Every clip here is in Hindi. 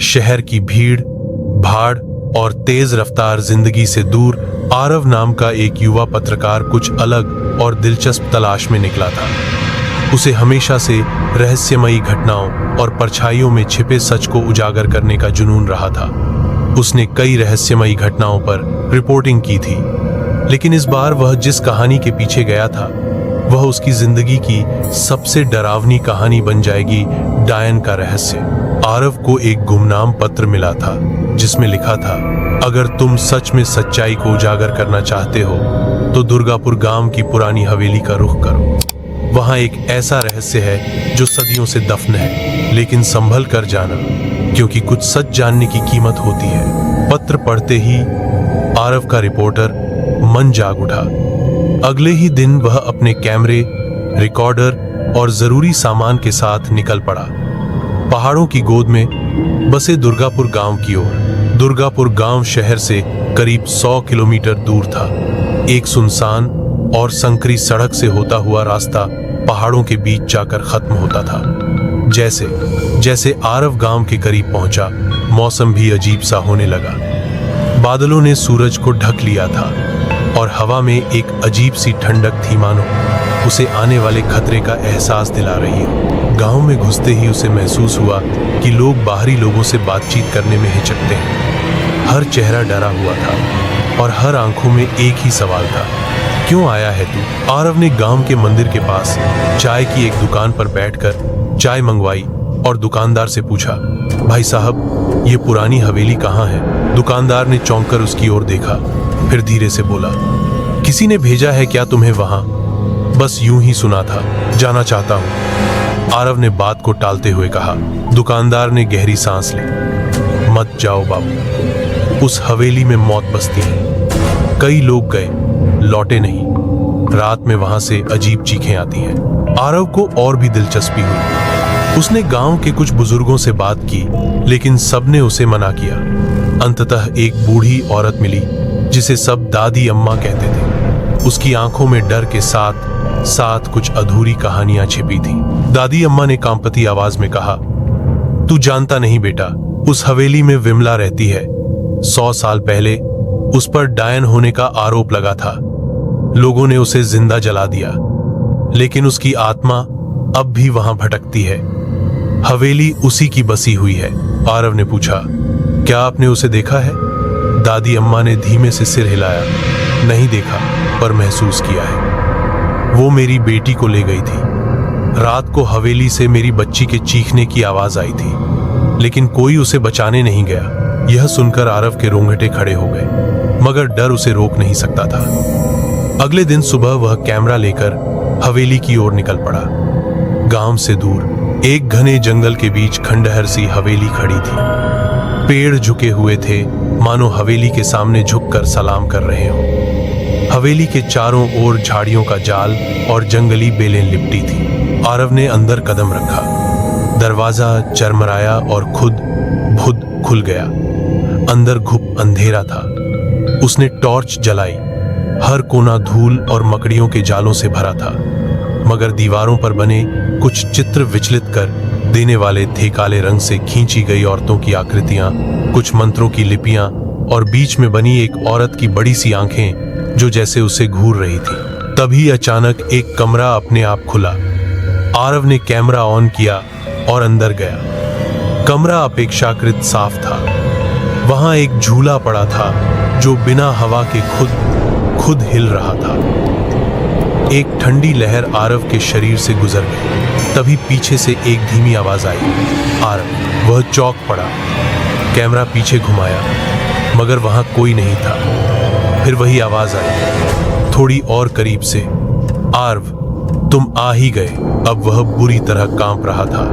शहर की भीड़ भाड़ और तेज रफ्तार जिंदगी से दूर आरव नाम का एक युवा पत्रकार कुछ अलग और दिलचस्प तलाश में निकला था। उसे हमेशा से रहस्यमयी घटनाओं और परछाइयों में छिपे सच को उजागर करने का जुनून रहा था। उसने कई रहस्यमयी घटनाओं पर रिपोर्टिंग की थी, लेकिन इस बार वह जिस कहानी के पीछे गया था वह उसकी जिंदगी की सबसे डरावनी कहानी बन जाएगी। डायन का रहस्य। आरव को एक गुमनाम पत्र मिला था जिसमें लिखा था, अगर तुम सच में सच्चाई को उजागर करना चाहते हो तो दुर्गापुर गांव की पुरानी हवेली का रुख करो। वहां एक ऐसा रहस्य है जो सदियों से दफन है, लेकिन संभल कर जाना, क्योंकि कुछ सच जानने की कीमत होती है। पत्र पढ़ते ही आरव का रिपोर्टर मन जाग उठा। अगले ही दिन वह अपने कैमरे, रिकॉर्डर और जरूरी सामान के साथ निकल पड़ा, पहाड़ों की गोद में बसे दुर्गापुर गांव की ओर। दुर्गापुर गांव शहर से करीब 100 किलोमीटर दूर था। एक सुनसान और संकरी सड़क से होता हुआ रास्ता पहाड़ों के बीच जाकर खत्म होता था। जैसे जैसे आरव गांव के करीब पहुंचा, मौसम भी अजीब सा होने लगा। बादलों ने सूरज को ढक लिया था और हवा में एक अजीब सी ठंडक थी, मानो उसे आने वाले खतरे का एहसास दिला रही हो। गांव में घुसते ही उसे महसूस हुआ कि लोग बाहरी लोगों से बातचीत करने में हिचकते हैं। हर चेहरा डरा हुआ था और हर आंखों में एक ही सवाल था, क्यों आया है तू? आरव ने गांव के मंदिर के पास चाय की एक दुकान पर बैठकर चाय मंगवाई और दुकानदार से पूछा, भाई साहब, ये पुरानी हवेली कहाँ है? दुकानदार ने चौंक कर उसकी ओर देखा, फिर धीरे से बोला, किसी ने भेजा है क्या तुम्हें वहां? बस यूं ही सुना था, जाना चाहता हूं। आरव ने बात को टालते हुए कहा। दुकानदार ने गहरी सांस ली। मत जाओ बाबू, उस हवेली में मौत बसती है। कई लोग गए, लौटे नहीं। रात में वहां से अजीब चीखें आती हैं। आरव को और भी दिलचस्पी हुई। उसने गांव के कुछ बुजुर्गों से बात की, लेकिन सबने उसे मना किया। अंततः एक बूढ़ी औरत मिली जिसे सब दादी अम्मा कहते थे। उसकी आंखों में डर के साथ साथ कुछ अधूरी कहानियां छिपी थी। दादी अम्मा ने कांपती आवाज में कहा, तू जानता नहीं बेटा, उस हवेली में विमला रहती है। 100 साल पहले उस पर डायन होने का आरोप लगा था। लोगों ने उसे जिंदा जला दिया, लेकिन उसकी आत्मा अब भी वहां भटकती है। हवेली उसी की बसी हुई है। आरव ने पूछा, क्या आपने उसे देखा है? दादी अम्मा ने धीमे से सिर हिलाया। नहीं देखा, पर महसूस किया है। वो मेरी बेटी को ले गई थी। रात को हवेली से मेरी बच्ची के चीखने की आवाज आई थी, लेकिन कोई उसे बचाने नहीं गया। यह सुनकर आरव के रोंगटे खड़े हो गए, मगर डर उसे रोक नहीं सकता था। अगले दिन सुबह वह कैमरा लेकर हवेली की ओर निकल पड़ा। गांव से दूर एक घने जंगल के बीच खंडहर सी हवेली खड़ी थी। पेड़ झुके हुए थे, मानो हवेली के सामने झुककर सलाम कर रहे हो। हवेली के चारों ओर झाड़ियों का जाल और जंगली बेलें लिपटी थी। आरव ने अंदर कदम रखा। दरवाजा चरमराया और खुद खुल गया। अंदर घुप अंधेरा था। उसने टॉर्च जलाई। हर कोना धूल और मकड़ियों के जालों से भरा था, मगर दीवारों पर बने कुछ चित्र विचलित कर देने वाले थे। काले रंग से खींची गई औरतों की आकृतियां, कुछ मंत्रों की लिपियां और बीच में बनी एक औरत की बड़ी सी आंखें जो जैसे उसे घूर रही थी। तभी अचानक एक कमरा अपने आप खुला। आरव ने कैमरा ऑन किया और अंदर गया। कमरा अपेक्षाकृत साफ था। वहां एक झूला पड़ा था जो बिना हवा के खुद हिल रहा था। एक ठंडी लहर आरव के शरीर से गुजर गई। तभी पीछे से एक धीमी आवाज आई। आरव वह चौंक पड़ा। कैमरा पीछे घुमाया, मगर वहां कोई नहीं था। फिर वही आवाज आई, थोड़ी और करीब से, आरव तुम आ ही गए। अब वह बुरी तरह कांप रहा था।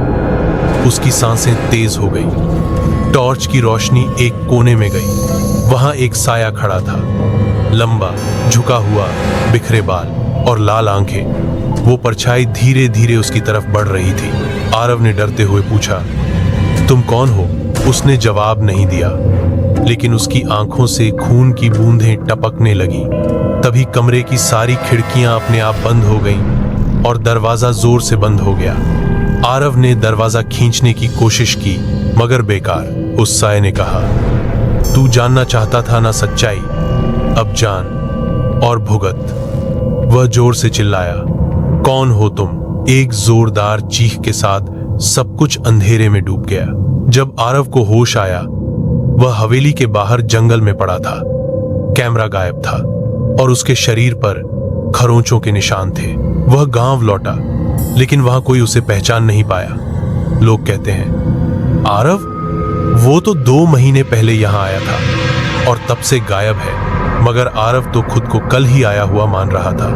उसकी सांसें तेज हो गई। टॉर्च की रोशनी एक कोने में गई। वहां एक साया खड़ा था, लंबा, झुका हुआ, बिखरे बाल और लाल आंखें। वो परछाई धीरे धीरे उसकी तरफ बढ़ रही थी। आरव ने डरते हुए पूछा, तुम कौन हो? उसने जवाब नहीं दिया, लेकिन उसकी आंखों से खून की बूंदें टपकने लगी। तभी कमरे की सारी खिड़कियां अपने आप बंद हो गईं और दरवाजा जोर से बंद हो गया। आरव ने दरवाजा खींचने की कोशिश की मगर बेकार। उस साय ने कहा, तू जानना चाहता था ना सच्चाई, अब जान और भुगत। वह जोर से चिल्लाया, कौन हो तुम? एक जोरदार चीख के साथ सब कुछ अंधेरे में डूब गया। जब आरव को होश आया, वह हवेली के बाहर जंगल में पड़ा था। कैमरा गायब था और उसके शरीर पर खरोंचों के निशान थे। वह गांव लौटा लेकिन वहां कोई उसे पहचान नहीं पाया। लोग कहते हैं, आरव वो तो 2 महीने पहले यहां आया था और तब से गायब है। मगर आरव तो खुद को कल ही आया हुआ मान रहा था।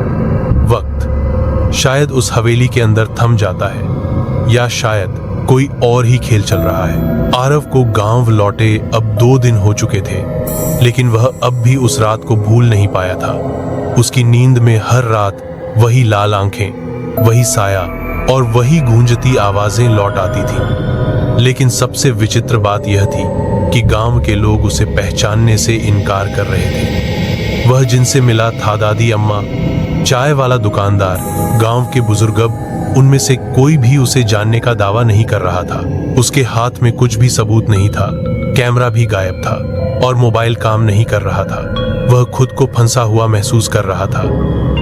वक्त शायद उस हवेली के अंदर थम जाता है या शायद कोई और ही खेल चल रहा है। आरव को गांव लौटे अब 2 दिन हो चुके थे लेकिन वह अब भी उस रात को भूल नहीं पाया था। उसकी नींद में हर रात वही लाल आंखें, वही साया और वही गूंजती आवाजें लौट आती थीं। लेकिन सबसे विचित्र बात यह थी कि गांव के लोग उसे पहचानने से इनकार कर रहे थे। वह जिनसे मिला था दादी अम्मा, चाय वाला दुकानदार, गांव के बुजुर्ग, उनमें से कोई भी उसे जानने का दावा नहीं कर रहा था। उसके हाथ में कुछ भी सबूत नहीं था, कैमरा भी गायब था और मोबाइल काम नहीं कर रहा था। वह खुद को फंसा हुआ महसूस कर रहा था,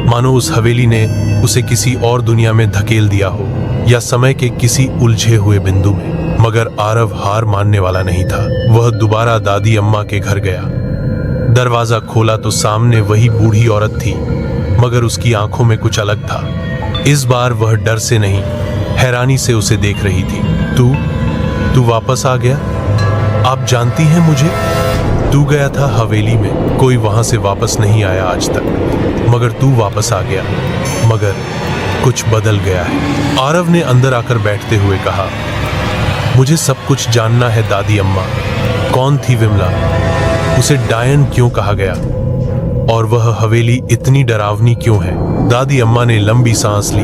मानो उस हवेली ने उसे किसी और दुनिया में धकेल दिया हो या समय के किसी उलझे हुए बिंदु में। मगर आरव हार मानने वाला नहीं था। वह दोबारा दादी अम्मा के घर गया। दरवाजा खोला तो सामने वही बूढ़ी औरत थी, मगर उसकी आंखों में कुछ अलग था। इस बार वह डर से नहीं, हैरानी से उसे देख रही थी। तू वापस आ गया? आप जानती हैं मुझे? तू गया था हवेली में, कोई वहां से वापस नहीं आया आज तक, मगर तू वापस आ गया। मगर कुछ बदल गया है। आरव ने अंदर आकर बैठते हुए कहा, मुझे सब कुछ जानना है दादी अम्मा। कौन थी विमला? उसे डायन क्यों कहा गया? और वह हवेली इतनी डरावनी क्यों है? दादी अम्मा ने लंबी सांस ली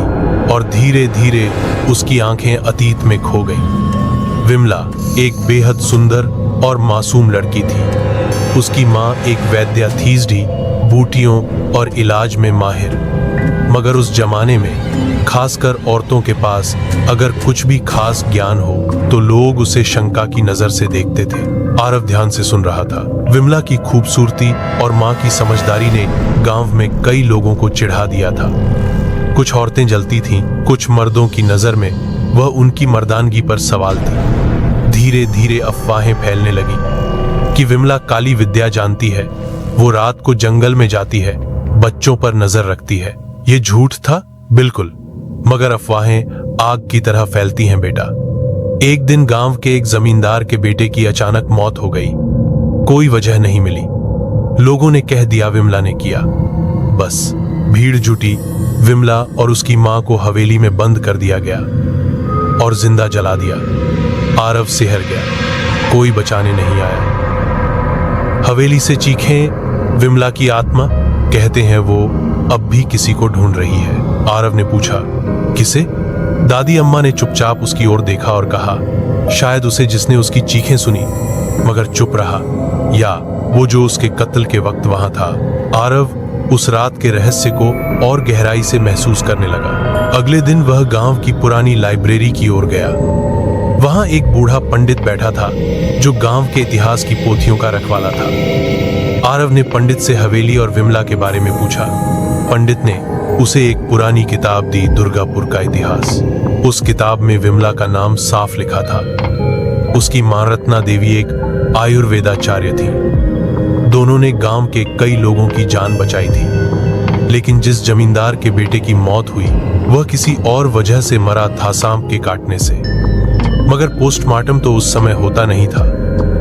और धीरे धीरे उसकी आंखें अतीत में खो गईं। विमला एक बेहद सुंदर और मासूम लड़की थी। उसकी माँ एक वैद्या थी, बूटियों और इलाज में माहिर। मगर उस जमाने में खासकर औरतों के पास अगर कुछ भी खास ज्ञान हो तो लोग उसे शंका की नजर से देखते थे। आरव ध्यान से सुन रहा था। विमला की खूबसूरती और माँ की समझदारी ने गांव में कई लोगों को चिढ़ा दिया था। कुछ औरतें जलती थीं, कुछ मर्दों की नजर में वह उनकी मर्दानगी पर सवाल थी। धीरे धीरे अफवाहें फैलने लगी कि विमला काली विद्या जानती है, वो रात को जंगल में जाती है, बच्चों पर नजर रखती है। ये झूठ था? बिल्कुल, मगर अफवाहें आग की तरह फैलती हैं बेटा। एक दिन गांव के एक जमींदार के बेटे की अचानक मौत हो गई। कोई वजह नहीं मिली। लोगों ने कह दिया विमला ने किया। बस भीड़ जुटी। विमला और उसकी मां को हवेली में बंद कर दिया गया और जिंदा जला दिया। आरव सिहर गया। कोई बचाने नहीं आया। हवेली से चीखें, विमला की आत्मा, कहते हैं वो अब भी किसी को ढूंढ रही है। आरव ने पूछा, किसे? दादी अम्मा ने चुपचाप उसकी ओर देखा और कहा, शायद उसे जिसने उसकी चीखें सुनी मगर चुप रहा, या वो जो उसके कत्ल के वक्त वहां था। आरव उस रात के रहस्य को और गहराई से महसूस करने लगा। अगले दिन वह गांव की पुरानी लाइब्रेरी की ओर गया। वहां एक बूढ़ा पंडित बैठा था जो गांव के इतिहास की पोथियों का रखवाला था। आरव ने पंडित से हवेली और विमला के बारे में पूछा। पंडित ने उसे एक पुरानी किताब दी, दुर्गापुर का इतिहास। उस किताब में विमला का नाम साफ लिखा था। उसकी मां रत्ना देवी एक आयुर्वेदाचार्य थी। दोनों ने गांव के कई लोगों की जान बचाई थी। लेकिन जिस जमींदार के बेटे की मौत हुई वह किसी और वजह से मरा था, सांप के काटने से। मगर पोस्टमार्टम तो उस समय होता नहीं था,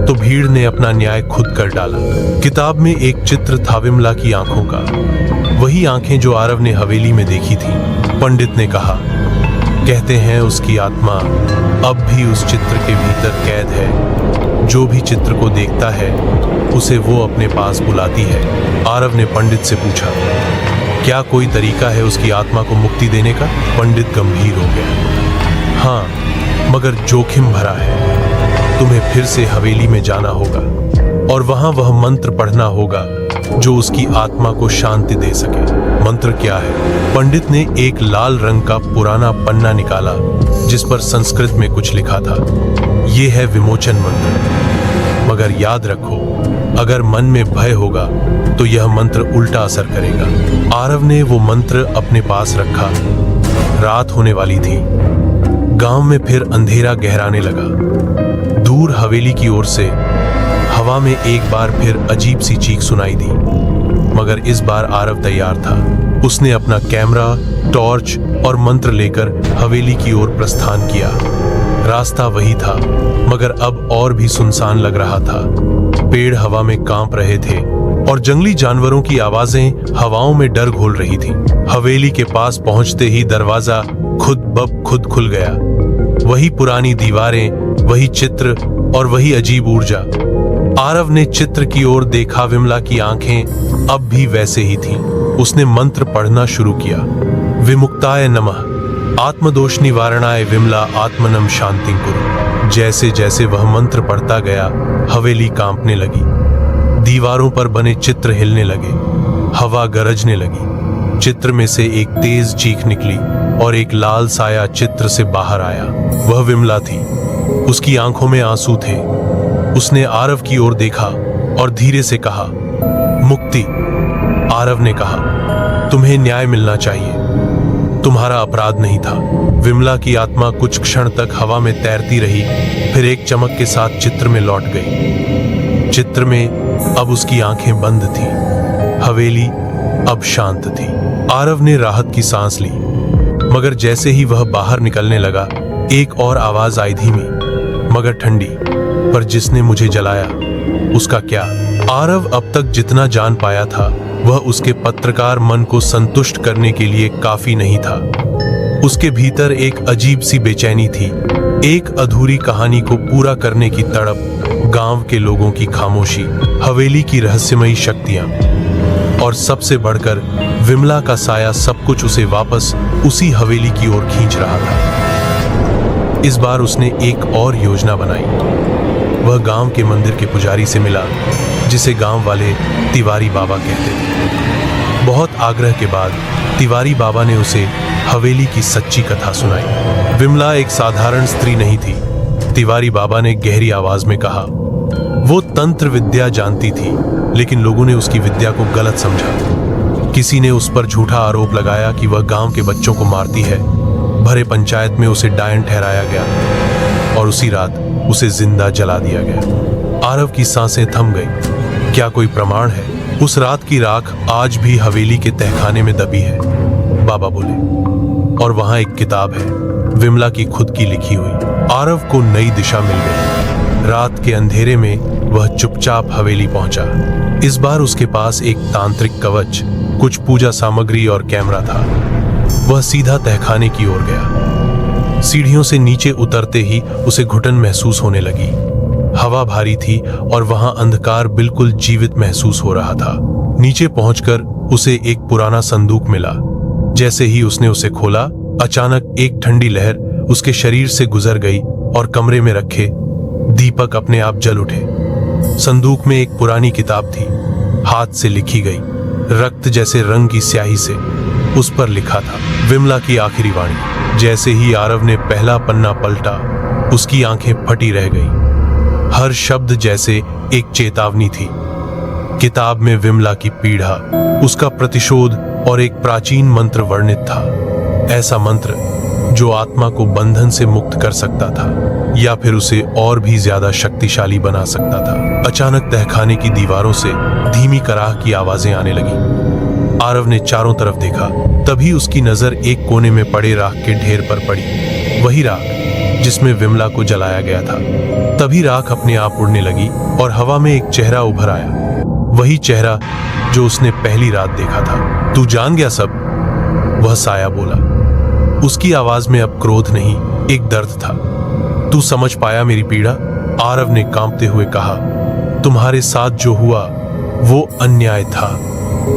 तो भीड़ ने अपना न्याय खुद कर डाला। किताब में एक चित्र था विमला की आंखों का, वही आंखें जो आरव ने हवेली में देखी थी। पंडित ने कहा, कहते हैं उसकी आत्मा अब भी उस चित्र के भीतर कैद है। जो भी चित्र को देखता है उसे वो अपने पास बुलाती है। आरव ने पंडित से पूछा, क्या कोई तरीका है उसकी आत्मा को मुक्ति देने का? पंडित गंभीर हो गया। हाँ, मगर जोखिम भरा है। तुम्हें फिर से हवेली में जाना होगा और वहां वह मंत्र पढ़ना होगा जो उसकी आत्मा को शांति दे सके। मंत्र क्या है। पंडित ने एक लाल रंग का पुराना पन्ना निकाला जिस पर संस्कृत में कुछ लिखा था। यह है विमोचन मंत्र, मगर याद रखो, अगर मन में भय होगा तो यह मंत्र उल्टा असर करेगा। आरव ने वो मंत्र अपने पास रखा। रात होने वाली थी। गांव में फिर अंधेरा गहराने लगा। दूर हवेली की ओर से हवा में एक बार फिर अजीब सी चीख सुनाई दी, मगर इस बार आरव तैयार था। उसने अपना कैमरा, टॉर्च और मंत्र लेकर हवेली की ओर प्रस्थान किया। रास्ता वही था, मगर अब और भी सुनसान लग रहा था। पेड़ हवा में कांप रहे थे और जंगली जानवरों की आवाजें हवाओं में डर घोल रही थी। हवेली के पास पहुंचते ही दरवाजा खुद ब खुद खुल गया। वही पुरानी दीवारें, वही चित्र और वही अजीब ऊर्जा। आरव ने चित्र की ओर देखा। विमला की आंखें अब भी वैसे ही थीं। उसने मंत्र पढ़ना शुरू किया। विमुक्ताय नमः, आत्मदोष निवारणाय विमला आत्मनम शांतिं कुरु। जैसे जैसे वह मंत्र पढ़ता गया, हवेली कांपने लगी। दीवारों पर बने चित्र हिलने लगे। हवा गरजने लगी। चित्र में से एक तेज चीख निकली और एक लाल साया चित्र से बाहर आया। वह विमला थी। उसकी आंखों में आंसू थे। उसने आरव की ओर देखा और धीरे से कहा, मुक्ति। आरव ने कहा, तुम्हें न्याय मिलना चाहिए, तुम्हारा अपराध नहीं था। विमला की आत्मा कुछ क्षण तक हवा में तैरती रही, फिर एक चमक के साथ चित्र में लौट गई। चित्र में अब उसकी आंखें बंद थीं। हवेली अब शांत थी। आरव ने राहत की सांस ली, मगर जैसे ही वह बाहर निकलने लगा, एक और आवाज आई, धीमी मगर ठंडी, पर जिसने मुझे जलाया उसका क्या। आरव अब तक जितना जान पाया था वह उसके पत्रकार मन को संतुष्ट करने के लिए काफी नहीं था। उसके भीतर एक अजीब सी बेचैनी थी, एक अधूरी कहानी को पूरा करने की तड़प, गांव के लोगों की खामोशी, हवेली की रहस्यमयी शक्तियां और सबसे बढ़कर विमला का साया, सब कुछ उसे वापस उसी हवेली की ओर खींच रहा था। इस बार उसने एक और योजना बनाई। वह गांव के मंदिर के पुजारी से मिला, जिसे गांव वाले तिवारी बाबा कहते थे। बहुत आग्रह के बाद तिवारी बाबा ने उसे हवेली की सच्ची कथा सुनाई। विमला एक साधारण स्त्री नहीं थी, तिवारी बाबा ने गहरी आवाज में कहा। वो तंत्र विद्या जानती थी, लेकिन लोगों ने उसकी विद्या को गलत समझा। किसी ने उस पर झूठा आरोप लगाया कि वह गांव के बच्चों को मारती है। भरे पंचायत में उसे डायन ठहराया गया और उसी रात उसे जिंदा जला दिया गया। आरव की सांसें थम गई। क्या कोई प्रमाण है? उस रात की राख आज भी हवेली के तहखाने में दबी है, बाबा बोले, और वहां एक किताब है, विमला की खुद की लिखी हुई। आरव को नई दिशा मिल गई। रात के अंधेरे में वह चुपचाप हवेली पहुंचा। इस बार उसके पास एक तांत्रिक कवच, कुछ पूजा सामग्री और कैमरा था। वह सीधा तहखाने की ओर गया। सीढ़ियों से नीचे उतरते ही उसे घुटन महसूस होने लगी। हवा भारी थी और वहां अंधकार बिल्कुल जीवित महसूस हो रहा था। नीचे पहुंचकर उसे एक पुराना संदूक मिला। जैसे ही उसने उसे खोला, अचानक एक ठंडी लहर उसके शरीर से गुजर गई और कमरे में रखे दीपक अपने आप जल उठे। संदूक में एक पुरानी किताब थी, हाथ से लिखी गई, रक्त जैसे रंग की स्याही से। उस पर लिखा था, विमला की आखिरी वाणी। जैसे ही आरव ने पहला पन्ना पलटा, उसकी आंखें फटी रह गईं। हर शब्द जैसे एक चेतावनी थी। किताब में विमला की पीड़ा, उसका प्रतिशोध और एक प्राचीन मंत्र वर्णित था। ऐसा मंत्र जो आत्मा को बंधन से मुक्त कर सकता था या फिर उसे और भी ज्यादा शक्तिशाली बना सकता था। अचानक तहखाने की दीवारों से धीमी कराह की आवाजें आने लगी। आरव ने चारों तरफ देखा। तभी उसकी नजर एक कोने में पड़े राख के ढेर पर पड़ी, वही राख जिसमें विमला को जलाया गया था। तभी राख अपने आप उड़ने लगी और हवा में एक चेहरा उभर आया, वही चेहरा जो उसने पहली रात देखा था। तू जान गया सब, वह साया बोला। उसकी आवाज में अब क्रोध नहीं, एक दर्द था। तू समझ पाया मेरी पीड़ा? आरव ने कांपते हुए कहा। तुम्हारे साथ जो हुआ वो अन्याय था।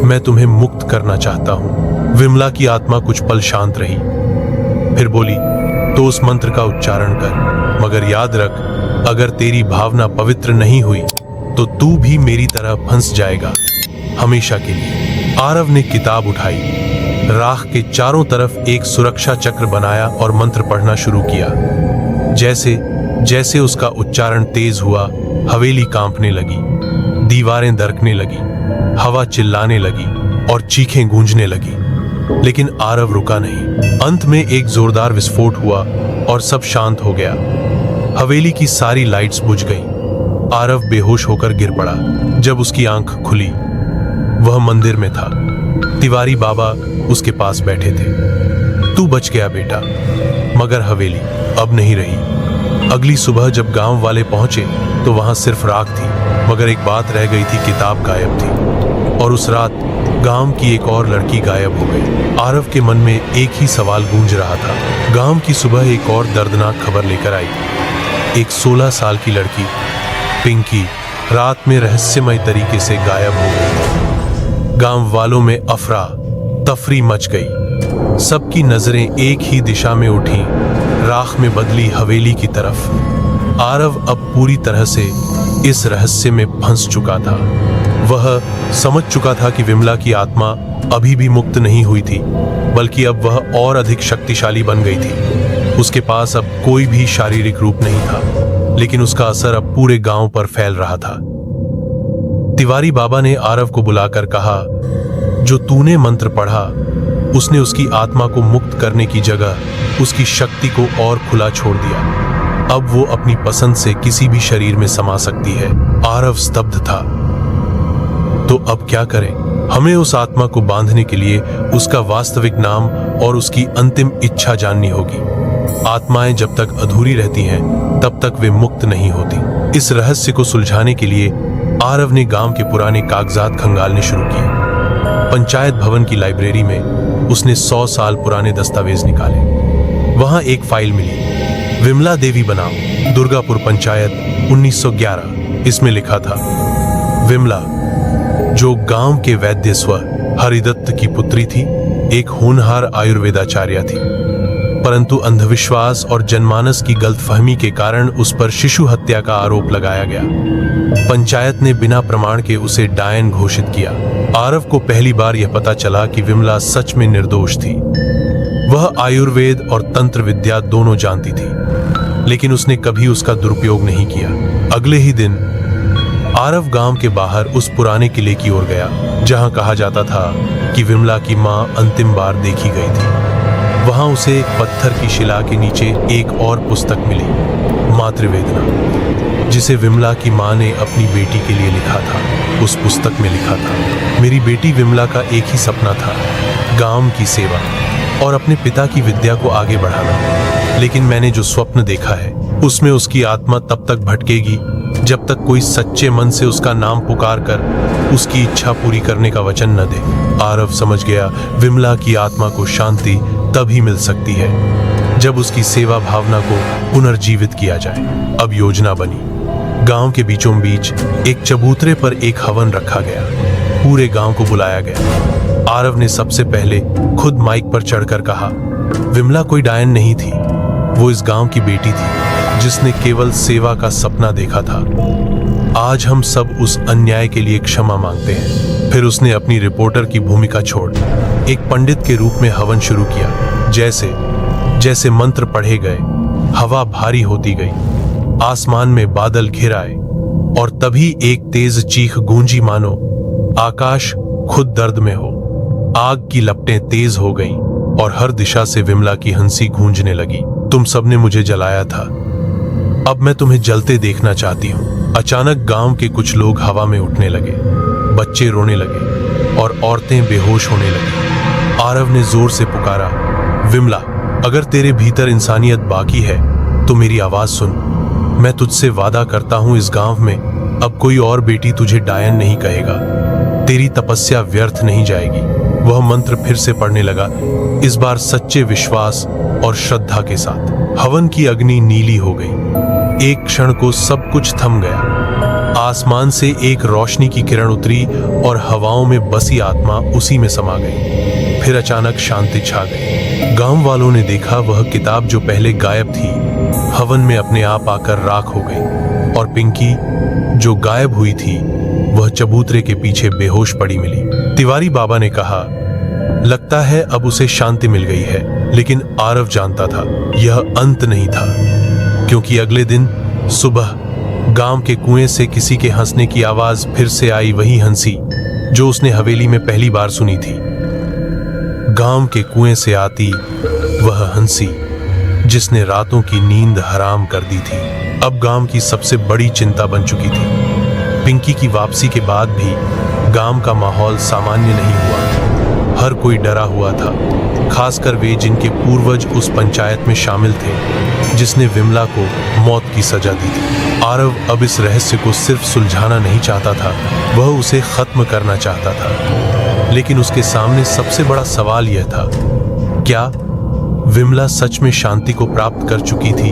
मैं तुम्हें मुक्त करना चाहता हूं। विमला की आत्मा कुछ पल शांत रही, फिर बोली, तो उस मंत्र का उच्चारण कर, मगर याद रख, अगर तेरी भावना पवित्र नहीं हुई तो तू भी मेरी तरह फंस जाएगा, हमेशा के लिए। आरव ने किताब उठाई, राख के चारों तरफ एक सुरक्षा चक्र बनाया और मंत्र पढ़ना शुरू किया। जैसे जैसे उसका उच्चारण तेज हुआ, हवेली कांपने लगी, दीवारें दरकने लगी, हवा चिल्लाने लगी और चीखें गूंजने लगी। लेकिन आरव रुका नहीं। अंत में एक जोरदार विस्फोट हुआ और सब शांत हो गया। हवेली की सारी लाइट्स बुझ गईं। आरव बेहोश होकर गिर पड़ा। जब उसकी आंख खुली, वह मंदिर में था। तिवारी बाबा उसके पास बैठे थे। तू बच गया बेटा। मगर हवेली अब नहीं रही। अगली सुबह जब गांव वाले पहुंचे तो वहां सिर्फ राख थी, मगर एक बात रह गई थी, किताब गायब थी। और उस रात गांव की एक और लड़की गायब हो गई। आरव के मन में एक ही सवाल गूंज रहा था। गांव की सुबह एक और दर्दनाक खबर लेकर आई। एक 16 साल की लड़की पिंकी रात में रहस्यमय तरीके से गायब हो गई। गांव वालों में अफरा तफरी मच गई। सबकी नजरें एक ही दिशा में उठी, राख में बदली हवेली की तरफ। आरव अब पूरी तरह से इस रहस्य में फंस चुका था। वह समझ चुका था कि विमला की आत्मा अभी भी मुक्त नहीं हुई थी, बल्कि अब वह और अधिक शक्तिशाली बन गई थी। उसके पास अब कोई भी शारीरिक रूप नहीं था, लेकिन उसका असर अब पूरे गांव पर फैल रहा था। तिवारी बाबा ने आरव को बुलाकर कहा, जो तूने मंत्र पढ़ा उसने उसकी आत्मा को मुक्त करने की जगह उसकी शक्ति को और खुला छोड़ दिया। अब वो अपनी पसंद से किसी भी शरीर में समा सकती है। आरव स्तब्ध था। तो अब क्या करें? हमें उस आत्मा को बांधने के लिए उसका वास्तविक नाम और उसकी अंतिम इच्छा जाननी होगी। आत्माएं जब तक अधूरी रहती हैं, तब तक वे मुक्त नहीं होती। इस रहस्य को सुलझाने के लिए आरव ने गांव के पुराने कागजात खंगालने शुरू किए। पंचायत भवन की लाइब्रेरी में उसने 100 साल पुराने दस्तावेज निकाले। वहां एक फाइल मिली, विमला देवी बनाम दुर्गापुर पंचायत 1911। इसमें लिखा था, विमला जो गांव के वैद्य स्व हरिदत्त की पुत्री थी, एक होनहार आयुर्वेदाचार्य थी, परंतु अंधविश्वास और जनमानस की गलतफहमी के कारण उस पर शिशु हत्या का आरोप लगाया गया। पंचायत ने बिना प्रमाण के उसे डायन घोषित किया। आरव को पहली बार यह पता चला कि विमला सच में निर्दोष थी। वह आयुर्वेद और तंत्र विद्या दोनों जानती थी, लेकिन उसने कभी उसका दुरुपयोग नहीं किया। अगले ही दिन आरव गांव के बाहर उस पुराने किले की ओर गया, जहां कहा जाता था कि विमला की मां अंतिम बार देखी गई थी। वहां उसे एक पत्थर की शिला के नीचे एक और पुस्तक मिली, मातृवेदना, जिसे विमला की मां ने अपनी बेटी के लिए लिखा था। उस पुस्तक में लिखा था, मेरी बेटी विमला का एक ही सपना था, गांव की सेवा और अपने पिता की विद्या को आगे बढ़ाना। लेकिन मैंने जो स्वप्न देखा है, उसमें उसकी आत्मा तब तक भटकेगी जब तक कोई सच्चे मन से उसका नाम पुकार कर उसकी इच्छा पूरी करने का वचन न दे। आरव समझ गया, विमला की आत्मा को शांति तभी मिल सकती है जब उसकी सेवा भावना को पुनर्जीवित किया जाए। अब योजना बनी। गांव के बीचों बीच एक चबूतरे पर एक हवन रखा गया। पूरे गांव को बुलाया गया। आरव ने सबसे पहले खुद माइक पर चढ़कर कहा, विमला कोई डायन नहीं थी, वो इस गांव की बेटी थी जिसने केवल सेवा का सपना देखा था। आज हम सब उस अन्याय के लिए क्षमा मांगते हैं। फिर उसने अपनी रिपोर्टर की भूमिका छोड़ एक पंडित के रूप में हवन शुरू किया। जैसे जैसे मंत्र पढ़े गए, हवा भारी होती गई, आसमान में बादल घिर आए और तभी एक तेज चीख गूंजी, मानो आकाश खुद दर्द में हो। आग की लपटें तेज हो गईं और हर दिशा से विमला की हंसी गूंजने लगी। तुम सबने मुझे जलाया था, अब मैं तुम्हें जलते देखना चाहती हूँ। अचानक गांव के कुछ लोग हवा में उठने लगे, बच्चे रोने लगे और औरतें बेहोश होने लगी। आरव ने जोर से पुकारा, विमला, अगर तेरे भीतर इंसानियत बाकी है तो मेरी आवाज सुन। मैं तुझसे वादा करता हूं, इस गांव में अब कोई और बेटी तुझे डायन नहीं कहेगा। तेरी तपस्या व्यर्थ नहीं जाएगी। वह मंत्र फिर से पढ़ने लगा, इस बार सच्चे विश्वास और श्रद्धा के साथ। हवन की अग्नि नीली हो गई। एक क्षण को सब कुछ थम गया। आसमान से एक रोशनी की किरण उतरी और हवाओं में बसी आत्मा उसी में समा गई। फिर अचानक शांति छा गई। गांव वालों ने देखा, वह किताब जो पहले गायब थी, हवन में अपने आप आकर राख हो गई और पिंकी जो गायब हुई थी, वह चबूतरे के पीछे बेहोश पड़ी मिली। तिवारी बाबा ने कहा, लगता है अब उसे शांति मिल गई है। लेकिन आरव जानता था यह अंत नहीं था, क्योंकि अगले दिन सुबह गांव के कुएं से किसी के हंसने की आवाज फिर से आई, वही हंसी जो उसने हवेली में पहली बार सुनी थी। गांव के कुएं से आती वह हंसी जिसने रातों की नींद हराम कर दी थी, अब गांव की सबसे बड़ी चिंता बन चुकी थी। पिंकी की वापसी के बाद भी गांव का माहौल सामान्य नहीं हुआ। हर कोई डरा हुआ था, खासकर वे जिनके पूर्वज उस पंचायत में शामिल थे जिसने विमला को मौत की सजा दी थी। आरव अब इस रहस्य को सिर्फ सुलझाना नहीं चाहता था, वह उसे खत्म करना चाहता था। लेकिन उसके सामने सबसे बड़ा सवाल यह था, क्या विमला सच में शांति को प्राप्त कर चुकी थी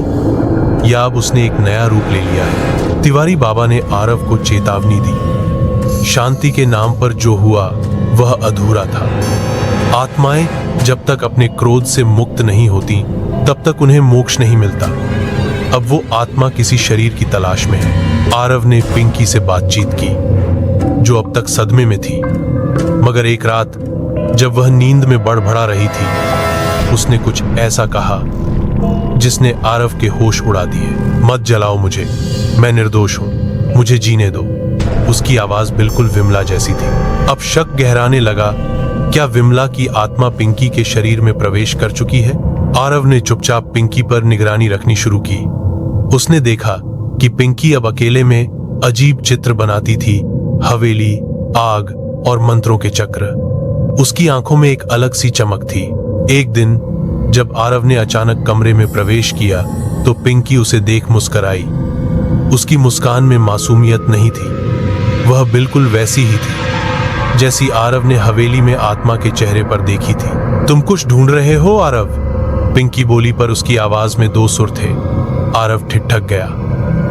या अब उसने एक नया रूप ले लिया है? तिवारी बाबा ने आरव को चेतावनी दी, शांति के नाम पर जो हुआ वह अधूरा था। आत्माएं जब तक अपने क्रोध से मुक्त नहीं होती तब तक उन्हें मोक्ष नहीं मिलता। अब वो आत्मा किसी शरीर की तलाश में है। आरव ने पिंकी से बातचीत की, जो अब तक सदमे में थी, मगर एक रात जब वह नींद में बड़बड़ा रही थी, उसने कुछ ऐसा कहा जिसने आरव के होश उड़ा दिए। मत जलाओ मुझे, मैं निर्दोष हूं, मुझे जीने दो। उसकी आवाज बिल्कुल विमला जैसी थी। अब शक गहराने लगा, क्या विमला की आत्मा पिंकी के शरीर में प्रवेश कर चुकी है? आरव ने चुपचाप पिंकी पर निगरानी रखनी शुरू की। उसने देखा कि पिंकी अब अकेले में अजीब चित्र बनाती थी, हवेली, आग और मंत्रों के चक्र। उसकी आंखों में एक अलग सी चमक थी। एक दिन जब आरव ने अचानक कमरे में प्रवेश किया तो पिंकी उसे देख मुस्कुराई। उसकी मुस्कान में मासूमियत नहीं थी, वह बिल्कुल वैसी ही थी जैसी आरव ने हवेली में आत्मा के चेहरे पर देखी थी। तुम कुछ ढूंढ रहे हो आरव? पिंकी बोली, पर उसकी आवाज में दो सुर थे। आरव ठिठक गया।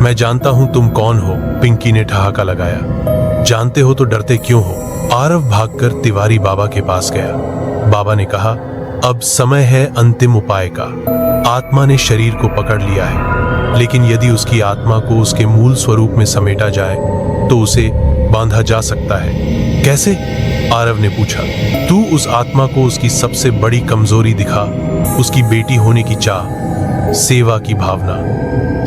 मैं जानता हूं तुम कौन हो, पिंकी ने ठहाका लगाया। जानते हो तो डरते क्यों हो? आरव भागकर तिवारी बाबा के पास गया। बाबा ने कहा, अब समय है अंतिम उपाय का। आत्मा ने शरीर को पकड़ लिया है, लेकिन यदि उसकी आत्मा को उसके मूल स्वरूप में समेटा जाए तो उसे बांधा जा सकता है। कैसे? आरव ने पूछा। तू उस आत्मा को उसकी सबसे बड़ी कमजोरी दिखा, उसकी बेटी होने की चाह, सेवा की भावना।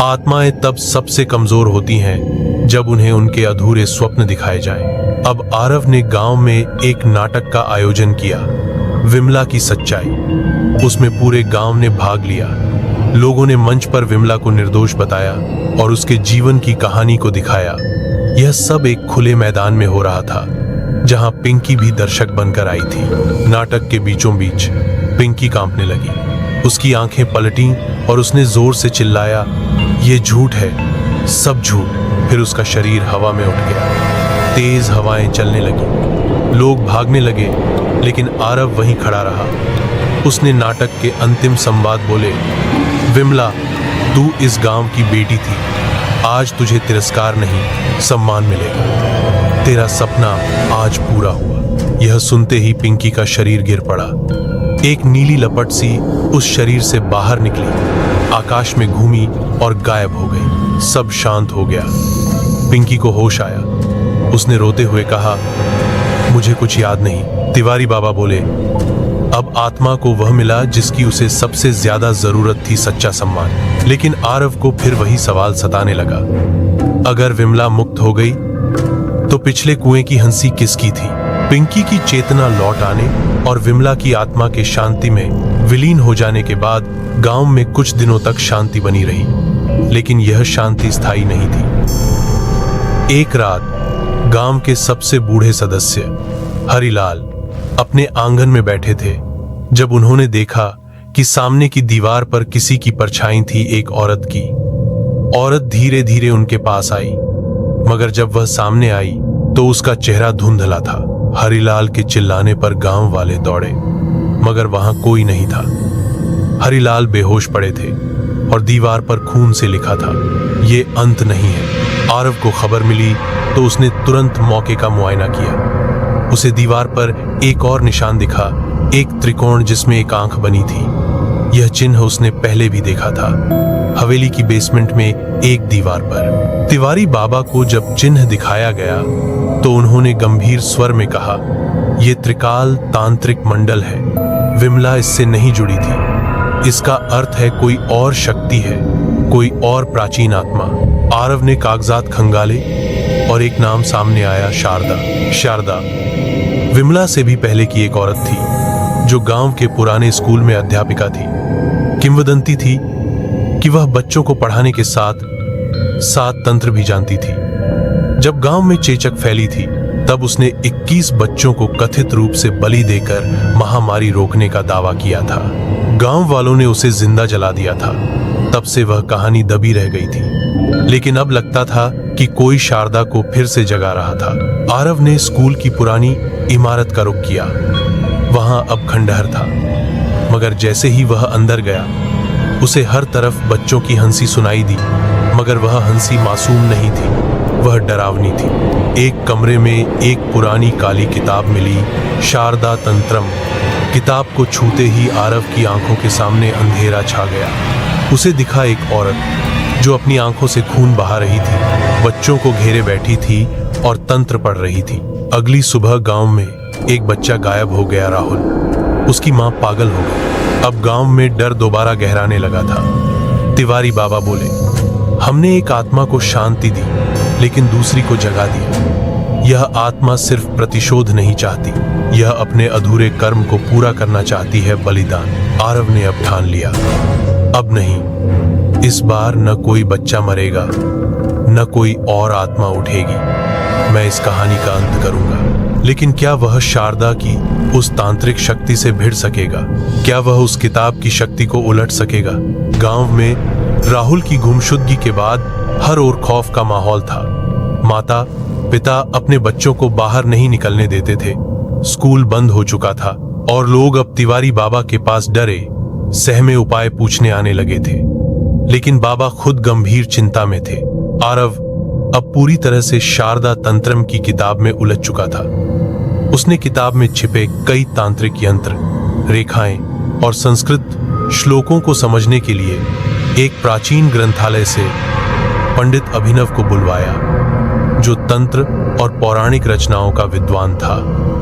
आत्माएं तब सबसे कमजोर होती हैं जब उन्हें उनके अधूरे स्वप्न दिखाए जाएं। अब आरव ने गांव में एक नाटक का आयोजन किया, विमला की सच्चाई। उसमें पूरे गांव ने भाग लिया। लोगों ने मंच पर विमला को निर्दोष बताया और उसके जीवन की कहानी को दिखाया। यह सब एक खुले मैदान में हो रहा था, जहां पिंकी भी दर्शक बनकर आई थी। नाटक के बीचों बीच पिंकी कांपने लगी। उसकी आंखें पलटी और उसने जोर से चिल्लाया, ये झूठ है, सब झूठ। फिर उसका शरीर हवा में उठ गया। तेज हवाएं चलने लगी, लोग भागने लगे, लेकिन आरव वहीं खड़ा रहा। उसने नाटक के अंतिम संवाद बोले, विमला, तू इस गांव की बेटी थी। आज तुझे तिरस्कार नहीं, सम्मान मिलेगा। तेरा सपना आज पूरा हुआ। यह सुनते ही पिंकी का शरीर गिर पड़ा। एक नीली लपट सी उस शरीर से बाहर निकली, आकाश में घूमी और गायब हो गई। सब शांत हो गया। पिंकी को होश आया। उसने रोते हुए कहा, मुझे कुछ याद नहीं। तिवारी बाबा बोले, अब आत्मा को वह मिला जिसकी उसे सबसे ज्यादा जरूरत थी, सच्चा सम्मान। लेकिन आरव को फिर वही सवाल सताने लगा, अगर विमला मुक्त हो गई तो पिछले कुएं की हंसी किसकी थी? पिंकी की चेतना लौट आने और विमला की आत्मा के शांति में विलीन हो जाने के बाद गांव में कुछ दिनों तक शांति बनी रही, लेकिन यह शांति स्थायी नहीं थी। एक रात गांव के सबसे बूढ़े सदस्य हरिलाल अपने आंगन में बैठे थे जब उन्होंने देखा कि सामने की दीवार पर किसी की परछाई थी, एक औरत की। औरत धीरे धीरे उनके पास आई, मगर जब वह सामने आई तो उसका चेहरा धुंधला था। हरिलाल के चिल्लाने पर गांव वाले दौड़े, मगर वहां कोई नहीं था। हरिलाल बेहोश पड़े थे और दीवार पर खून से लिखा था, ये अंत नहीं है। आरव को खबर मिली तो उसने तुरंत मौके का मुआयना किया। उसे दीवार पर एक और निशान दिखा, एक त्रिकोण जिसमें एक आंख बनी थी। यह चिन्ह उसने पहले भी देखा था, हवेली की बेसमेंट में एक दीवार पर। तिवारी बाबा को जब चिन्ह दिखाया गया तो उन्होंने गंभीर स्वर में कहा, यह त्रिकाल तांत्रिक मंडल है। विमला इससे नहीं जुड़ी थी। इसका अर्थ है कोई और शक्ति है, कोई और प्राचीन आत्मा। आरव ने कागजात खंगाले और एक नाम सामने आया, शारदा। विमला से भी पहले की एक औरत थी जो गांव के पुराने स्कूल में अध्यापिका थी। किंवदंती थी कि वह बच्चों को पढ़ाने के साथ साथ तंत्र भी जानती थी। जब गांव में चेचक फैली थी तब उसने 21 बच्चों को कथित रूप से बलि देकर महामारी रोकने का दावा किया था। गांव वालों ने उसे जिंदा जला दिया था। तब से वह कहानी दबी रह गई थी, लेकिन अब लगता था कि कोई शारदा को फिर से जगा रहा था। आरव ने स्कूल की पुरानी इमारत का रुख किया। वहां अब खंडहर था, मगर जैसे ही वह अंदर गया उसे हर तरफ बच्चों की हंसी सुनाई दी। मगर वह हंसी मासूम नहीं थी, वह डरावनी थी। एक कमरे में एक पुरानी काली किताब मिली, शारदा तंत्रम। किताब को छूते ही आरव की आंखों के सामने अंधेरा छा गया। उसे दिखा एक औरत जो अपनी आंखों से खून बहा रही थी, बच्चों को घेरे बैठी थी और तंत्र पढ़ रही थी। अगली सुबह गांव में एक बच्चा गायब हो गया, राहुल। उसकी मां पागल हो गई। अब गांव में डर दोबारा गहराने लगा था। तिवारी बाबा बोले, हमने एक आत्मा को शांति दी लेकिन दूसरी को जगा दिया। यह आत्मा सिर्फ प्रतिशोध नहीं चाहती, यह अपने अधूरे कर्म को पूरा करना चाहती है, बलिदान। आरव ने अब ठान लिया, अब नहीं। इस बार न कोई बच्चा मरेगा, न कोई और आत्मा उठेगी। मैं इस कहानी का अंत करूंगा। लेकिन क्या वह शारदा की उस तांत्रिक शक्ति से भिड़ सकेगा? क्या वह उस किताब की शक्ति को उलट सकेगा? गांव में राहुल की गुमशुदगी के बाद हर ओर खौफ का माहौल था। माता पिता अपने बच्चों को बाहर नहीं निकलने देते थे। स्कूल बंद हो चुका था और लोग अब तिवारी बाबा के पास डरे सहमे उपाय पूछने आने लगे थे। लेकिन बाबा खुद गंभीर चिंता में थे। आरव अब पूरी तरह से शारदा तंत्रम की किताब में उलझ चुका था। उसने किताब में छिपे कई तांत्रिक यंत्र, रेखाएं और संस्कृत श्लोकों को समझने के लिए एक प्राचीन ग्रंथालय से पंडित अभिनव को बुलवाया, जो तंत्र और पौराणिक रचनाओं का विद्वान था।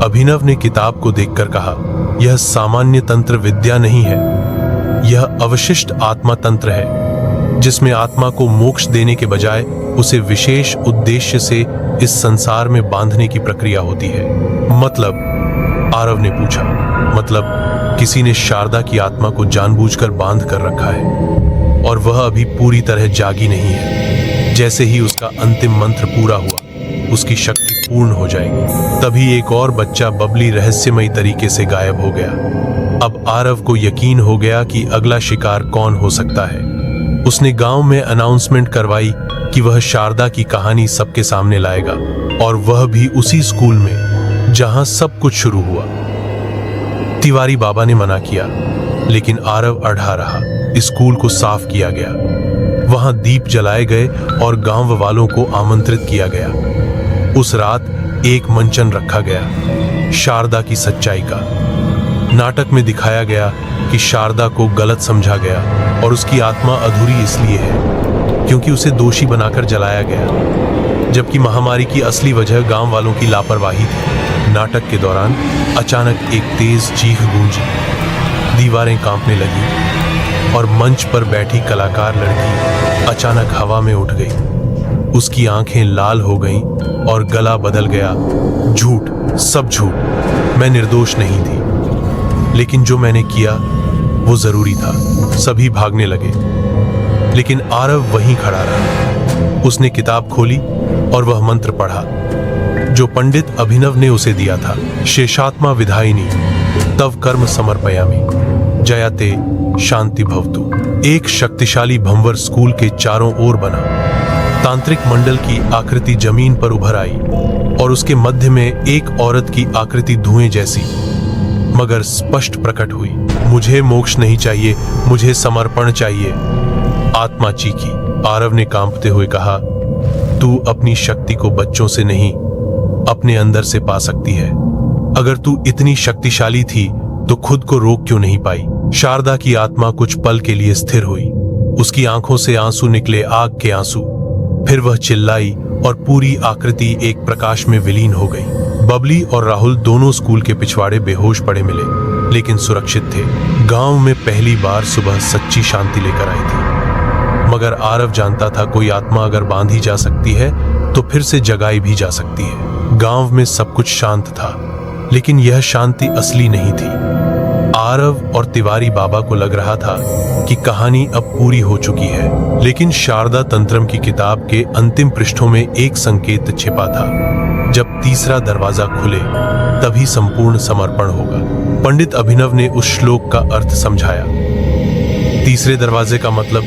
अभिनव ने किताब को देखकर कहा, यह सामान्य तंत्र विद्या नहीं है, यह अवशिष्ट आत्मा तंत्र है, जिसमें आत्मा को मोक्ष देने के बजाय उसे विशेष उद्देश्य से इस संसार में बांधने की प्रक्रिया होती है। मतलब? आरव ने पूछा। मतलब किसी ने शारदा की आत्मा को जानबूझकर बांध कर रखा है और वह अभी पूरी तरह जागी नहीं है। जैसे ही उसका अंतिम मंत्र पूरा हुआ, उसकी शक्ति पूर्ण हो जाएगी। तभी एक और बच्चा बबली रहस्यमयी तरीके से गायब हो गया। अब आरव को यकीन हो गया कि अगला शिकार कौन हो सकता है। उसने गांव में अनाउंसमेंट करवाई कि वह शारदा की कहानी सबके सामने लाएगा, और वह भी उसी स्कूल में जहां सब कुछ शुरू हुआ। तिवारी बाबा ने मना किया, लेकिन आरव अड़ा रहा। स्कूल को साफ किया गया, वहां दीप जलाए गए और गांव वालों को आमंत्रित किया गया। उस रात एक मंचन रखा गया, शारदा की सच्चाई का। नाटक में दिखाया गया कि शारदा को गलत समझा गया और उसकी आत्मा अधूरी इसलिए है क्योंकि उसे दोषी बनाकर जलाया गया, जबकि महामारी की असली वजह गांव वालों की लापरवाही थी। नाटक के दौरान अचानक एक तेज चीख गूंजी, दीवारें कांपने लगी और मंच पर बैठी कलाकार लड़की अचानक हवा में उठ गई। उसकी आंखें लाल हो गईं और गला बदल गया। झूठ, सब झूठ। मैं निर्दोष नहीं थी, लेकिन जो मैंने किया वो जरूरी था। सभी भागने लगे, लेकिन आरव वहीं खड़ा रहा। उसने किताब खोली और वह मंत्र पढ़ा जो पंडित अभिनव ने उसे दिया था। शेषात्मा विधायिनी तव कर्म समर्पयामि, जयते शांति भवतु। एक शक्तिशाली भंवर स्कूल के चारों ओर बना। तांत्रिक मंडल की आकृति जमीन पर उभर आई और उसके मध्य में एक औरत की आकृति धुएं जैसी मगर स्पष्ट प्रकट हुई। मुझे मोक्ष नहीं चाहिए, मुझे समर्पण चाहिए, आत्मा चीखी। आरव ने कांपते हुए कहा, तू अपनी शक्ति को बच्चों से नहीं, अपने अंदर से पा सकती है। अगर तू इतनी शक्तिशाली थी तो खुद को रोक क्यों नहीं पाई? शारदा की आत्मा कुछ पल के लिए स्थिर हुई। उसकी आंखों से आंसू निकले, आग के आंसू। फिर वह चिल्लाई और पूरी आकृति एक प्रकाश में विलीन हो गई। बबली और राहुल दोनों स्कूल के पिछवाड़े बेहोश पड़े मिले, लेकिन सुरक्षित थे। गांव में पहली बार सुबह सच्ची शांति लेकर आई थी। मगर आरव जानता था कोई आत्मा अगर बांधी जा सकती है तो फिर से जगाई भी जा सकती है। गांव में सब कुछ शांत था, लेकिन यह शांति असली नहीं थी। आरव और तिवारी बाबा को लग रहा था कि कहानी अब पूरी हो चुकी है, लेकिन शारदा तंत्रम की किताब के अंतिम पृष्ठों में एक संकेत छिपा था। जब तीसरा दरवाजा खुले तभी संपूर्ण समर्पण होगा। पंडित अभिनव ने उस श्लोक का अर्थ समझाया। तीसरे दरवाजे का मतलब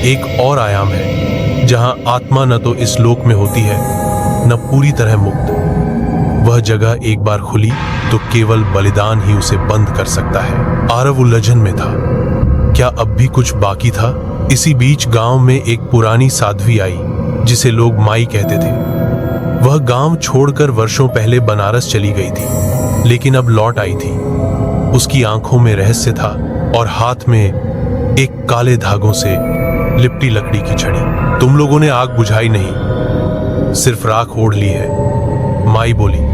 एक और आयाम है, जहां आत्मा न तो इस लोक में होती है न पूरी तरह मुक्त। वह जगह एक बार खुली तो केवल बलिदान ही उसे बंद कर सकता है। आरव उलझन में था। क्या अब भी कुछ बाकी था? इसी बीच गांव में एक पुरानी साध्वी आई, जिसे लोग माई कहते थे। वह गांव छोड़कर वर्षों पहले बनारस चली गई थी, लेकिन अब लौट आई थी। उसकी आंखों में रहस्य था और हाथ में एक काले धागों से लिपटी लकड़ी की छड़ी। तुम लोगों ने आग बुझाई नहीं, सिर्फ राख ओढ़ ली है, माई बोली।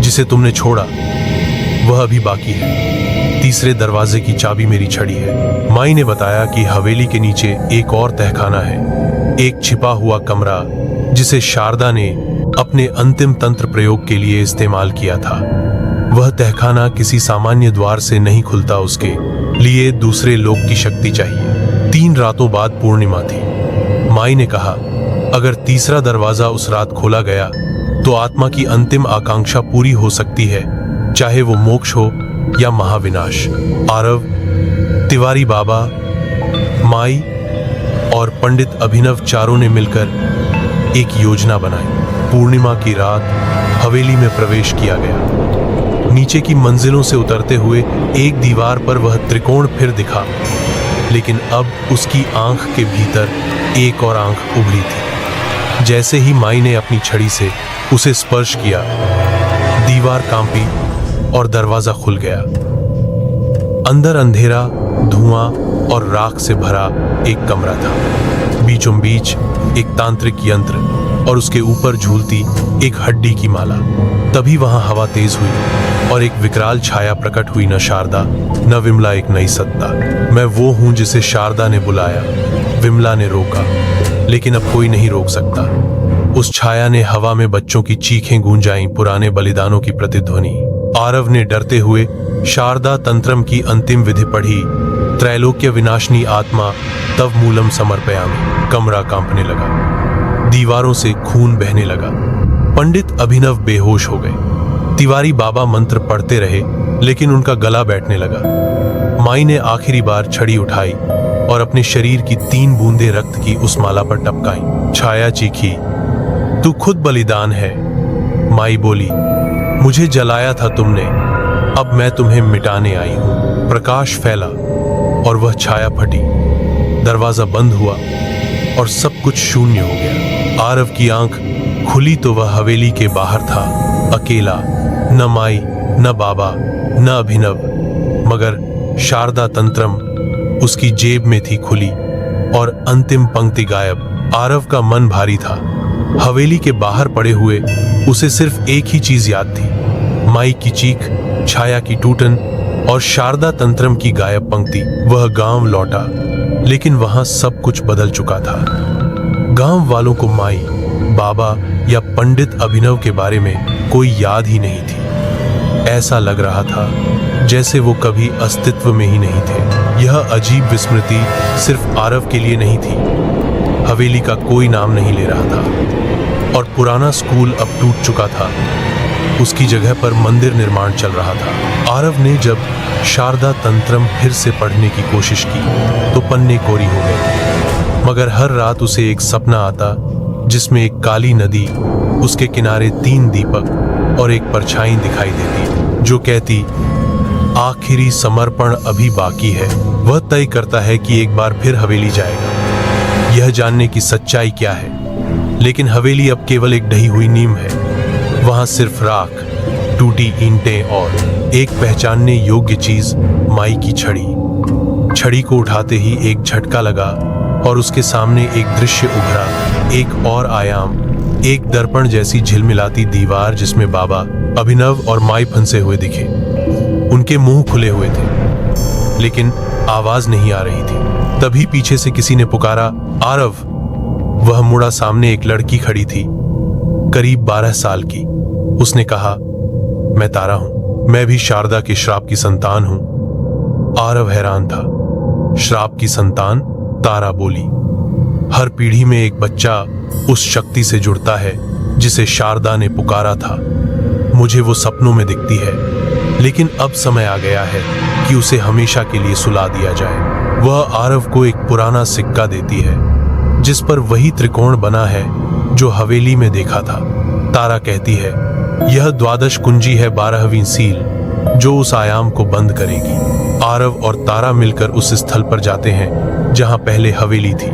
जिसे तुमने छोड़ा वह अभी बाकी है। तीसरे दरवाजे की चाबी मेरी छड़ी है। माई ने बताया कि हवेली के नीचे एक और तहखाना है, एक छिपा हुआ कमरा जिसे शारदा ने अपने अंतिम तंत्र प्रयोग के लिए इस्तेमाल किया था। वह तहखाना किसी सामान्य द्वार से नहीं खुलता, उसके लिए दूसरे लोक की शक्ति चाहिए। 3 रातों बाद पूर्णिमा थी। माई ने कहा, अगर तीसरा दरवाजा उस रात खोला गया तो आत्मा की अंतिम आकांक्षा पूरी हो सकती है, चाहे वो मोक्ष हो या महाविनाश। आरव, तिवारी बाबा, माई और पंडित अभिनव चारों ने मिलकर एक योजना बनाई। पूर्णिमा की रात हवेली में प्रवेश किया गया। नीचे की मंजिलों से उतरते हुए एक दीवार पर वह त्रिकोण फिर दिखा, लेकिन अब उसकी आंख के भीतर एक और आंख उभरी थी। जैसे ही माई ने अपनी छड़ी से उसे स्पर्श किया, दीवार कांपी और दरवाजा खुल गया। अंदर अंधेरा, धुआं और राख से भरा एक कमरा था। बीचों बीच एक तांत्रिक यंत्र और उसके ऊपर झूलती एक हड्डी की माला। तभी वहां हवा तेज हुई और एक विकराल छाया प्रकट हुई। न शारदा न विमला, एक नई सत्ता। मैं वो हूं जिसे शारदा ने बुलाया, विमला ने रोका, लेकिन अब कोई नहीं रोक सकता। उस छाया ने हवा में बच्चों की चीखें गूंजाईं, पुराने बलिदानों की प्रतिध्वनि। आरव ने डरते हुए शारदा तंत्रम की अंतिम विधि पढ़ी, त्रैलोक्य विनाशनी आत्मा तव मूलम समर्पयामि। कमरा कांपने लगा, दीवारों से खून बहने लगा। पंडित अभिनव बेहोश हो गए। तिवारी बाबा मंत्र पढ़ते रहे, लेकिन उनका गला बैठने लगा। माई ने आखिरी बार छड़ी उठाई और अपने शरीर की 3 बूंदें रक्त की उस माला पर टपकाई। छाया चीखी, तू खुद बलिदान है। माई बोली, मुझे जलाया था तुमने, अब मैं तुम्हें मिटाने आई हूं। प्रकाश फैला और वह छाया फटी। दरवाजा बंद हुआ और सब कुछ शून्य हो गया। आरव की आंख खुली तो वह हवेली के बाहर था, अकेला। न माई, न बाबा, न अभिनव, मगर शारदा तंत्रम उसकी जेब में थी खुली और अंतिम पंक्ति गायब। आरव का मन भारी था। हवेली के बाहर पड़े हुए उसे सिर्फ एक ही चीज याद थी, माई की चीख, छाया की टूटन और शारदा तंत्रम की गायब पंक्ति। वह गांव लौटा, लेकिन वहां सब कुछ बदल चुका था। गांव वालों को माई, बाबा या पंडित अभिनव के बारे में कोई याद ही नहीं थी। ऐसा लग रहा था जैसे वो कभी अस्तित्व में ही नहीं थे। यह अजीब विस्मृति सिर्फ आरव के लिए नहीं थी। हवेली का कोई नाम नहीं ले रहा था और पुराना स्कूल अब टूट चुका था। उसकी जगह पर मंदिर निर्माण चल रहा था। आरव ने जब शारदा तंत्रम फिर से पढ़ने की कोशिश की तो पन्ने कोरी हो गए, मगर हर रात उसे एक सपना आता जिसमें एक काली नदी, उसके किनारे 3 दीपक और एक परछाई दिखाई देती जो कहती, आखिरी समर्पण अभी बाकी है। वह तय करता है कि एक बार फिर हवेली जाएगा, यह जानने की सच्चाई क्या है। लेकिन हवेली अब केवल एक ढही हुई नींव है। वहां सिर्फ राख, टूटी ईंटें और एक पहचानने योग्य चीज, माई की छड़ी। छड़ी को उठाते ही एक झटका लगा और उसके सामने एक दृश्य उभरा, एक और आयाम, एक दर्पण जैसी झिलमिलाती दीवार जिसमें बाबा अभिनव और माई फंसे हुए दिखे। उनके मुंह खुले हुए थे, लेकिन आवाज नहीं आ रही थी। तभी पीछे से किसी ने पुकारा, आरव। वह मुड़ा, सामने एक लड़की खड़ी थी, करीब 12 साल की। उसने कहा, मैं तारा हूं, मैं भी शारदा के श्राप की संतान हूं। आरव हैरान था। श्राप की संतान? तारा बोली, हर पीढ़ी में एक बच्चा उस शक्ति से जुड़ता है जिसे शारदा ने पुकारा था। मुझे वो सपनों में दिखती है, लेकिन अब समय आ गया है कि उसे हमेशा के लिए सुला दिया जाए। वह आरव को एक पुराना सिक्का देती है जिस पर वही त्रिकोण बना है जो हवेली में देखा था। तारा कहती है, यह द्वादश कुंजी है, 12वीं सील जो उस आयाम को बंद करेगी। आरव और तारा मिलकर उस स्थल पर जाते हैं जहां पहले हवेली थी।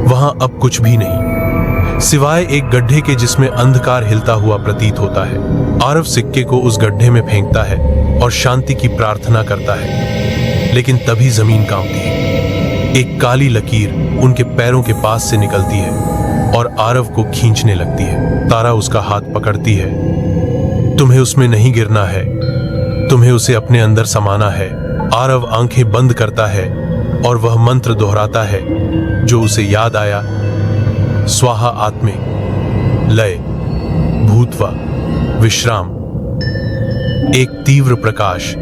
वहां अब कुछ भी नहीं, सिवाय एक गड्ढे के जिसमें अंधकार हिलता हुआ प्रतीत होता है। आरव सिक्के को उस गड्ढे में फेंकता है और शांति की प्रार्थना करता है, लेकिन तभी जमीन कांपती है। एक काली लकीर उनके पैरों के पास से निकलती है और आरव को खींचने लगती है। तारा उसका हाथ पकड़ती है। तुम्हें उसमें नहीं गिरना है, तुम्हें उसे अपने अंदर समाना है। आरव आंखें बंद करता है और वह मंत्र दोहराता है जो उसे याद आया, स्वाहा आत्मे, लय, भूत्वा, विश्राम। एक तीव्र प्रकाश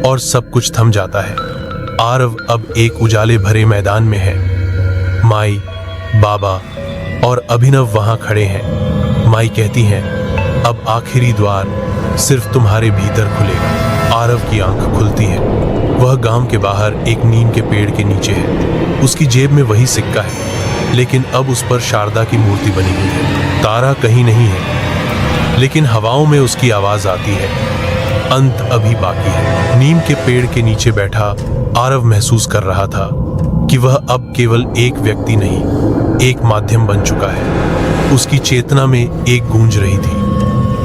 और सब कुछ थम जाता है। आरव अब एक उजाले भरे मैदान में है। माई, बाबा और अभिनव वहां खड़े हैं। माई कहती हैं, अब आखिरी द्वार सिर्फ तुम्हारे भीतर खुलेगा। आरव की आंख खुलती है। वह गांव के बाहर एक नीम के पेड़ के नीचे है। उसकी जेब में वही सिक्का है, लेकिन अब उस पर शारदा की मूर्ति बनी हुई है। तारा कहीं नहीं है, लेकिन हवाओं में उसकी आवाज आती है, अंत अभी बाकी है। नीम के पेड़ के नीचे बैठा आरव महसूस कर रहा था कि वह अब केवल एक व्यक्ति नहीं, एक माध्यम बन चुका है। उसकी चेतना में एक गूंज रही थी,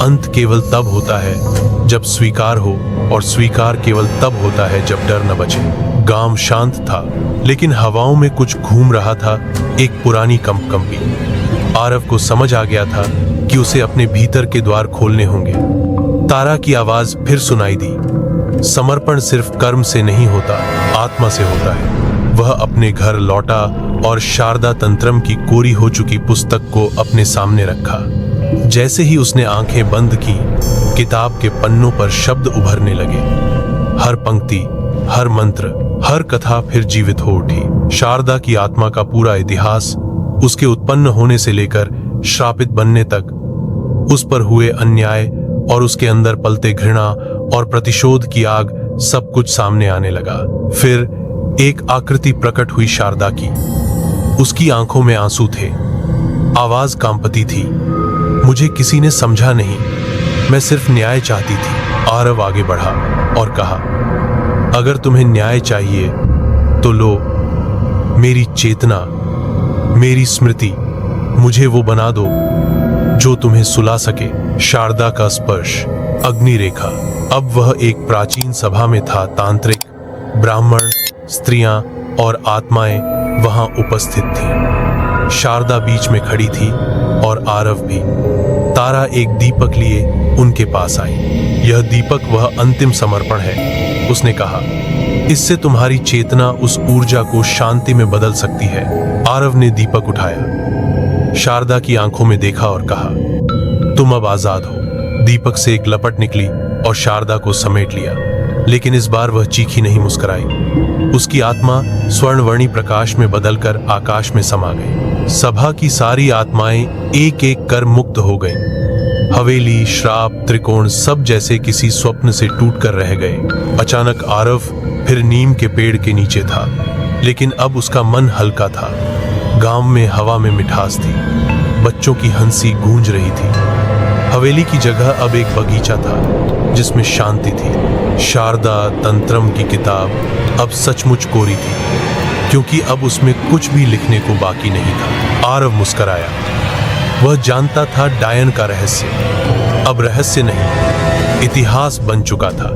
अंत केवल तब होता है जब स्वीकार हो, और स्वीकार केवल तब होता है जब डर न बचे। गांव शांत था, लेकिन हवाओं में कुछ घूम रहा था, एक पुरानी कंपकंपी। आरव को समझ आ गया था कि उसे अपने भीतर के द्वार खोलने होंगे। तारा की आवाज फिर सुनाई दी, समर्पण सिर्फ कर्म से नहीं होता, आत्मा से होता है। वह अपने घर लौटा और शारदा तंत्रम की कोरी हो चुकी पुस्तक को अपने सामने रखा। जैसे ही उसने आंखें बंद की, किताब के पन्नों पर शब्द उभरने लगे। हर पंक्ति, हर मंत्र, हर कथा फिर जीवित हो उठी। शारदा की आत्मा का पूरा इतिहास, उसके उत्पन्न होने से लेकर श्रापित बनने तक, उस पर हुए अन्याय और उसके अंदर पलते घृणा और प्रतिशोध की आग, सब कुछ सामने आने लगा। फिर एक आकृति प्रकट हुई शारदा की। उसकी आंखों में आंसू थे, आवाज कांपती थी। मुझे किसी ने समझा नहीं, मैं सिर्फ न्याय चाहती थी। आरव आगे बढ़ा और कहा, अगर तुम्हें न्याय चाहिए तो लो, मेरी चेतना, मेरी स्मृति, मुझे वो बना दो जो तुम्हें सुला सके। शारदा का स्पर्श, अग्नि रेखा। अब वह एक प्राचीन सभा में था। तांत्रिक, ब्राह्मण, स्त्रियां और आत्माएं वहां उपस्थित थीं। शारदा बीच में खड़ी थी और आरव भी। तारा एक दीपक लिए उनके पास आई। यह दीपक वह अंतिम समर्पण है, उसने कहा। इससे तुम्हारी चेतना उस ऊर्जा को शांति में बदल सकती है। आरव ने दीपक उठाया, शारदा की आंखों में देखा और कहा, तुम अब आजाद हो। दीपक से एक लपट निकली और शारदा को समेट लिया, लेकिन इस बार वह चीखी नहीं, मुस्कुराई। उसकी आत्मा स्वर्णवर्णी प्रकाश में बदलकर आकाश में समा गई। सभा की सारी आत्माएं एक एक कर मुक्त हो गईं। हवेली, श्राप, त्रिकोण सब जैसे किसी स्वप्न से टूटकर रह गए। अचानक आरव फिर नीम के पेड़ के नीचे था, लेकिन अब उसका मन हल्का था। गांव में हवा में मिठास थी, बच्चों की हंसी गूंज रही थी। हवेली की जगह अब एक बगीचा था जिसमें शांति थी। शारदा तंत्रम की किताब अब सचमुच कोरी थी, क्योंकि अब उसमें कुछ भी लिखने को बाकी नहीं था। आरव मुस्कुराया। वह जानता था डायन का रहस्य अब रहस्य नहीं, इतिहास बन चुका था।